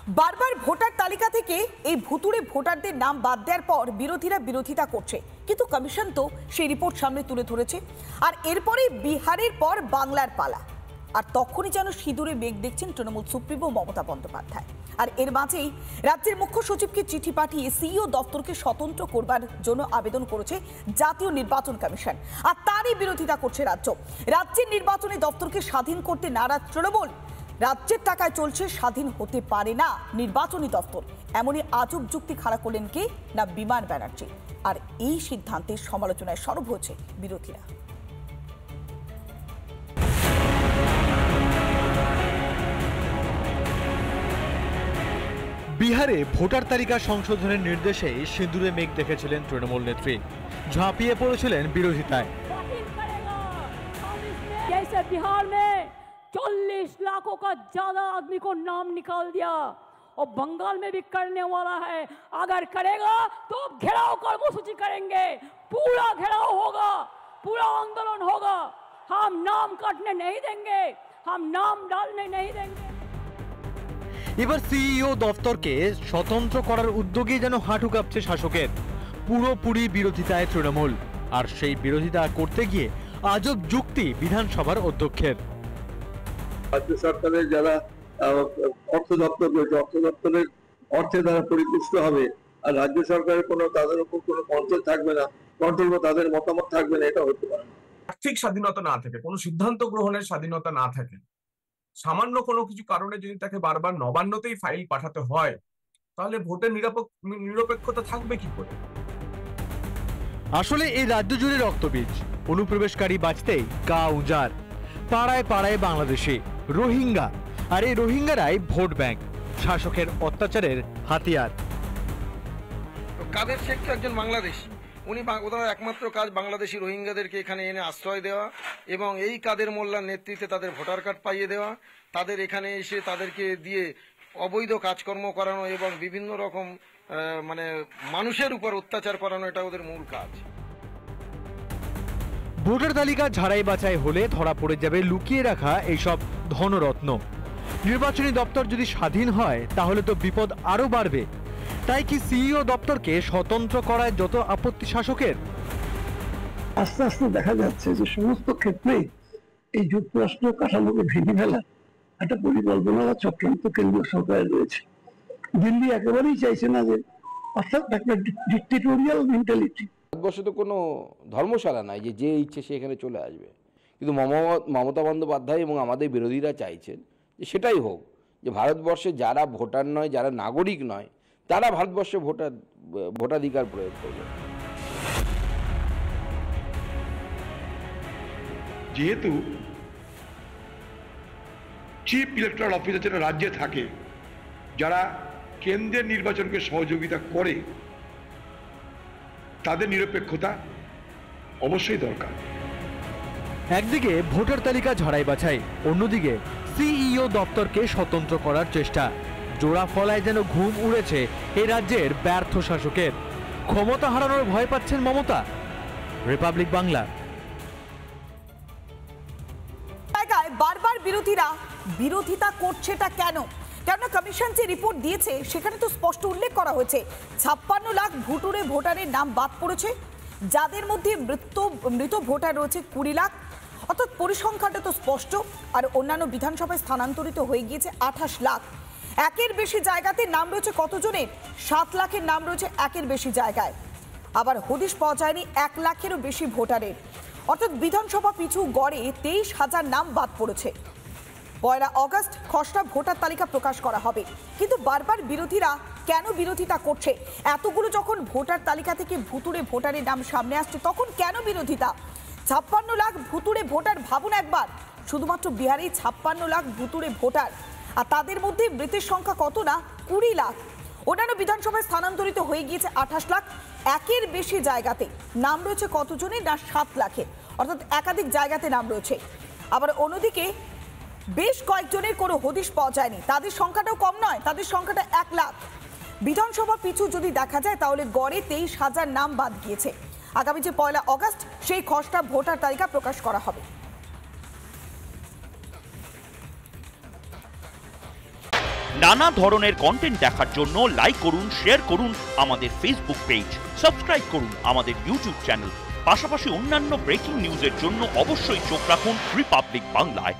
বারবার ভোটার তালিকা থেকে এই ভুতুড়ে ভোটারদের নাম বাদ দেওয়ার পর বিরোধীরা বিরোধিতা করছে, কিন্তু কমিশন তো সেই রিপোর্ট সামনে তুলে ধরেছে। আর এরপরে বিহারের পর বাংলার পালা, আর তখনই যেন সিঁদুরে মেঘ দেখছেন তৃণমূল সুপ্রিমো মমতা বন্দ্যোপাধ্যায়। আর এর মাঝেই রাজ্যের মুখ্য সচিবকে চিঠি পাঠিয়ে সিইও দপ্তরকে স্বতন্ত্র করবার জন্য আবেদন করেছে জাতীয় নির্বাচন কমিশন, আর তারই বিরোধিতা করছে রাজ্য। রাজ্যের নির্বাচনী দপ্তরকে স্বাধীন করতে নারাজ তৃণমূল। রাজ্যের টাকায় চলছে, স্বাধীন হতে পারে না নির্বাচনী দপ্তর, এমনই আজব যুক্তি খাড়া করলেন কে না বিমান ব্যানার্জি। আর এই সিদ্ধান্তের সমালোচনায় সরব হয়েছে বিরোধীরা। বিহারে ভোটার তালিকা সংশোধনের নির্দেশে সিঁদুরে মেঘ দেখেছিলেন তৃণমূল নেত্রী, ঝাঁপিয়ে পড়েছিলেন বিরোধিতায়। बिहार में 40 लाखों का ज्यादा आदमी को नाम निकाल दिया और बंगाल में भी करने वाला है। अगर करेगा तो घेराव कर्मसूची करेंगे, पूरा घेराव होगा, पूरा आंदोलन होगा। हम नाम काटने नहीं देंगे, हम नाम डालने नहीं देंगे। এবার সিইও দপ্তরকে স্বতন্ত্র করার উদ্যোগে যেন হাঁটু কাঁপছে শাসকের, পুরোপুরি বিরোধিতায় তৃণমূল। আর সেই বিরোধিতা করতে গিয়ে আজব যুক্তি বিধানসভার অধ্যক্ষের। রাজ্য সরকারের যারা অর্থ দপ্তর রয়েছে, অর্থ দপ্তরের অর্থে তারা পরিপুষ্ট হবে, আর রাজ্য সরকারের কোনো তাদের উপর কোনো কন্ট্রোল থাকবে না, কন্ট্রোল বা তাদের মতামত থাকবে না, এটা হতে পারে না। আর্থিক স্বাধীনতা না থাকে, কোনো সিদ্ধান্ত গ্রহণের স্বাধীনতা না থাকে, সামান্য কোনো কিছু কারণে যদি তাকে বারবার নবান্নতেই ফাইল পাঠাতে হয়, তাহলে ভোটের নিরপেক্ষতা থাকবে কি করে? আসলে এই রাজ্য জুড়ে রক্তবীজ, অনুপ্রবেশকারী বাঁচতেই গা উজাড়, পাড়ায় পাড়ায় বাংলাদেশি, রোহিঙ্গা, আর এই রোহিঙ্গারাই ভোট ব্যাংক, শাসকের অত্যাচারের হাতিয়ার। কাদের শেখ তো একজন বাংলাদেশি, ওনার একমাত্র কাজ বাংলাদেশি রোহিঙ্গাদেরকে এখানে এনে আশ্রয় দেওয়া এবং এই কাদের মোল্লার নেতৃত্বে তাদের ভোটার কার্ড পাইয়ে দেওয়া, তাদের এখানে এসে তাদেরকে দিয়ে অবৈধ কাজকর্ম করানো এবং বিভিন্ন রকম মানে মানুষের উপর অত্যাচার করানো, এটা ওদের মূল কাজ। ভোটার তালিকা ঝাড়াই বাছাই হলে ধরা পড়ে যাবে লুকিয়ে রাখা এইসব ধনরত্ন। নির্বাচনী দপ্তর যদি স্বাধীন হয় তাহলে তো বিপদ আরো বাড়বে। তাই কি সিইও দপ্তরকে স্বতন্ত্র করায় যত আপত্তি শাসকের? আস্তে আস্তে দেখা যাচ্ছে যে সমস্ত ক্ষেত্রেই এই যুক্তরাষ্ট্র কাঠামোকে ভেঙে ফেলা একটা পরিকল্পনা বা চক্রান্ত কেন্দ্রীয় সরকারের রয়েছে। দিল্লি একেবারেই চাইছে না, যে অর্থাৎ একটা ডিক্টেটোরিয়াল মেন্টালিটি। ভারতবর্ষে তো কোনো ধর্মশালা নাই যে ইচ্ছে সে এখানে চলে আসবে, কিন্তু মমতা বন্দ্যোপাধ্যায় এবং আমাদের বিরোধীরা চাইছেন যে সেটাই হোক, যে ভারতবর্ষে যারা ভোটার নয়, যারা নাগরিক নয়, তারা ভারতবর্ষে ভোটাধিকার প্রয়োগ করবে। যেহেতু চিফ ইলেকটরাল অফিসার যারা রাজ্যে থাকে, যারা কেন্দ্রের নির্বাচনকে সহযোগিতা করে, তাদের নিরপেক্ষতা অবশ্যই দরকার। একদিকে ভোটার তালিকা ঝাড়াই বাছাই, অন্যদিকে সিইও দপ্তরকে স্বতন্ত্র করার চেষ্টা। জোড়া ফলায় যেন ঘুম উড়েছে এই রাজ্যের ব্যর্থ শাসকের। ক্ষমতা হারানোর ভয় পাচ্ছেন মমতা। রিপাবলিক বাংলা। বারবার বিরোধীরা বিরোধিতা করছেটা কেন? কেননা কমিশন যে রিপোর্ট দিয়েছে সেখানে তো স্পষ্ট উল্লেখ করা হয়েছে 56 লাখ ভুতুড়ে ভোটারের নাম বাদ পড়েছে, যাদের মধ্যে মৃত ভোটার রয়েছে 20 লাখ, অর্থাৎ পরিসংখ্যানটা তো স্পষ্ট। আর অন্যান্য বিধানসভায় স্থানান্তরিত হয়ে গিয়েছে 28 লাখ। একের বেশি জায়গাতে নাম রয়েছে কতজনের? 7 লাখের নাম রয়েছে একের বেশি জায়গায়। আবার হদিশ পাওয়া যায়নি 1 লাখেরও বেশি ভোটারের, অর্থাৎ বিধানসভা পিছু গড়ে 23,000 নাম বাদ পড়েছে। 1 আগস্ট খসড়া ভোটার তালিকা প্রকাশ করা হবে, কিন্তু বারবার বিরোধীরা কেন বিরোধিতা করছে? এতগুলো যখন ভোটার তালিকা থেকে ভুতুড়ে ভোটারের নাম সামনে আসছে, তখন কেন বিরোধিতা? 56 লাখ ভুতুড়ে ভোটার, ভাবুন একবার, শুধুমাত্র বিহারেই 56 লাখ ভুতুড়ে ভোটার, আর তাদের মধ্যে মৃতের সংখ্যা কত না 20 লাখ। অন্যান্য বিধানসভায় স্থানান্তরিত হয়ে গিয়েছে 28 লাখ। একের বেশি জায়গাতে নাম রয়েছে কতজনের না 7 লাখের, অর্থাৎ একাধিক জায়গাতে নাম রয়েছে। আবার অন্যদিকে বেশ কয়েকজনের কোনো হদিশ পাওয়া যায়নি, তাদের সংখ্যাটাও কম নয়, তাদের সংখ্যাটা 1 লাখ। বিধানসভা পিছু যদি দেখা যায় তাহলে গড়ে 23,000 নাম বাদ গিয়েছে। আগামী যে 1 আগস্ট সেই খসড়া ভোটার তালিকা প্রকাশ করা হবে। নানা ধরনের কন্টেন্ট দেখার জন্য লাইক করুন, শেয়ার করুন আমাদের ফেসবুক পেজ, সাবস্ক্রাইব করুন আমাদের ইউটিউব চ্যানেল। পাশাপাশি অন্যান্য ব্রেকিং নিউজের জন্য অবশ্যই চোখ রাখুন রিপাবলিক বাংলায়।